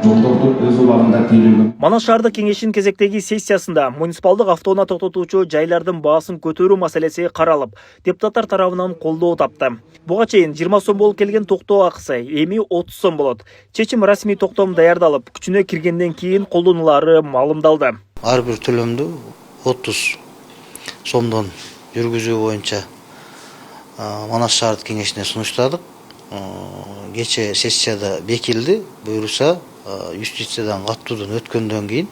жолдорду өз убагында тейлөөгөн. Манас шаардык кеңешинин кезектеги сессиясында муниципалдык автоунаа токтотуучу жайлардын баасын көтөрүү маселеси каралып, депутаттар тарабынан колдоо тапты. Буга чейин 20 сом болуп келген токтоо акысы эми 30 сом болот. Чечим расмий токтом даярдалып, күчүнө киргенден кийин колдонулары маалымдалды. Ар бир төлөмдү 30 сомдон жүргүзүү боюнча Манас шаардык кеңешине сунуштадык. Кече сессияда бекилди. Буюрса юстициядан каттуудан өткөндөн кийин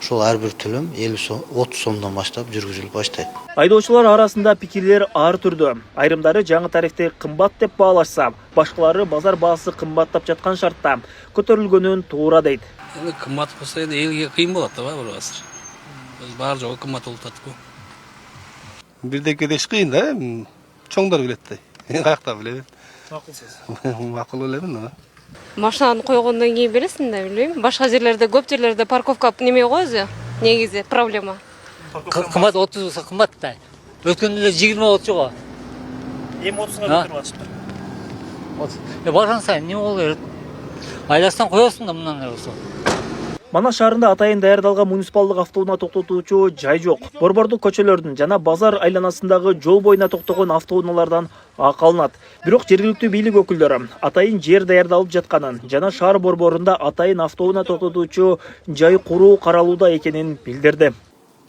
ошол ар бир төлөм 30 сомдон баштап жүргүзүлүп баштайт. Айдоочулар арасында пикирлер ар түрдүү. Айрымдары жаңы тарифти кымбат деп баалашса, башкалары базар баасы кымбаттап жаткан шартта көтөрүлгөнүн туура дейт. Кымбат болсо элге кыйын болот да бир азыр. Баары жогу кымбат болуп атат. Бирдеке деш кыйын да, чоңдор билет да. Мен каякта билем. Макулсуз. Макул элемин. Машинаны койгондон кийин бересиң да, билбейм. Башка жерлерде, көп жерлерде парковка неме койсу, негизи проблема. Кымбат 30 болсо кымбат да. Өткөндө эле 20 болчу го. Эми 30га көтөрүп атышыптыр. 30. Барган сайын неме боло берет. Айластан коесуң да мындан болсо. Манас шаарында атайын даярдалган муниципалдык автоунаа токтотуучу жай жок. Борбордук көчөлөрдүн жана базар айланасындагы жол боюна токтогон автоунаалардан акы алынат. Бирок жергиликтүү бийлик өкүлдөрү атайын жер даярдалып жатканын жана шаар борборунда атайын автоунаа токтотуучу жай куруу каралууда экенин билдирди.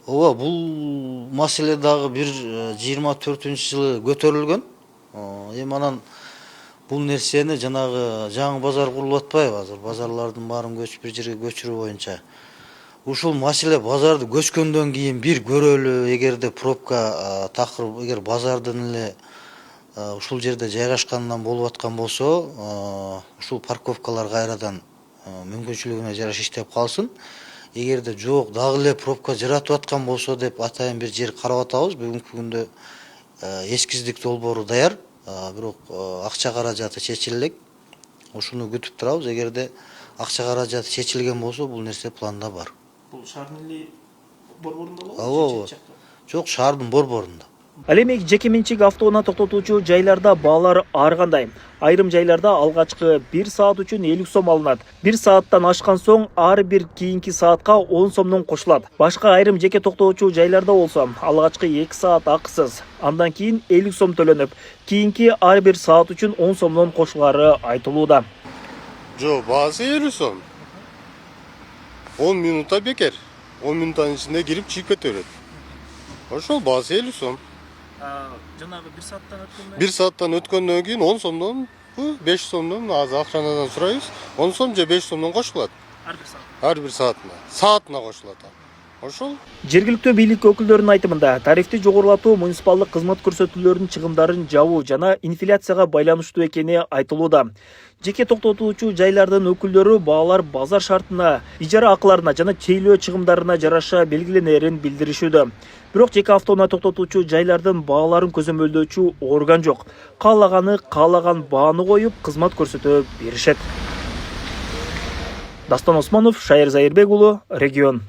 Ооба, бул маселе дагы бир 24-жылы көтөрүлгөн. Эми анан бул нерсени жанагы жаңы базар курулуп атпайбы азыр? Базарлардын баарын бир жерге көчүрүү боюнча. Ушул маселе базарды көчкөндөн кийин бир көрөлү, эгерде пробка такыр, эгер базардын эле ушул жерде жайгашкандан болуп аткан болсо, ушул парковкалар кайрадан мүмкүнчүлүгүнө жараша иштеп калсын. Эгерде жок, дагы эле пробка жаратып аткан болсо деп атайын бир жер карап атабыз. Бүгүнкү күндө эскиздик долбоору даяр. Бирок акча каражаты чечилелек. Ушуну күтүп турабыз. Эгерде акча каражаты чечилген болсо, бул нерсе планда бар. Бул шаардын эле борборунда болобу? Ооба. Жок, шаардын борборунда. Ал эми жеке менчик автоунаа токтотуучу жайларда баалар ар кандай. Айрым жайларда алгачкы 1 саат үчүн 50 сом алынат. 1 сааттан ашкан соң ар бир кийинки саатка 10 сомдон кошулат. Башка айрым жеке токтоочу жайларда болсо алгачкы 2 саат акысыз, андан кийин 50 сом төлөнүп, кийинки ар бир саат үчүн 10 сомдон кошулары айтылууда. Жо, баасы 50 сом. 10 минутта бекер. 10 минуттан ичинде кирип чыгып кете берет. Ошол баасы 50 сом. Жанагы 1 сааттан өткөндөн 1 сааттан өткөндөн кийин 10 сомдон, 5 сомдон азыр акчанадан сурайбыз. 10 сом же 5 сомдон кошулат. Ар бир саатына. Саатына кошулат. Ошол. Жергиликтүү бийлик өкүлдөрүнүн айтымында тарифти жогорулатуу муниципалдык кызмат көрсөтүүлөрүнүн чыгымдарын жабуу жана инфляцияга байланыштуу экени айтылууда. Жеке токтотуучу жайлардын өкүлдөрү баалар базар шартына, ижара акыларына жана чейлөө чыгымдарына жараша белгиленерин билдиришүүдө. Бирок жеке автоунаа токтотуучу жайлардын бааларын көзөмөлдөөчү орган жок. Каалаган бааны коюп кызмат көрсөтө беришет. Дастан Осмонов, Шайыр Зайырбек уулу, Регион.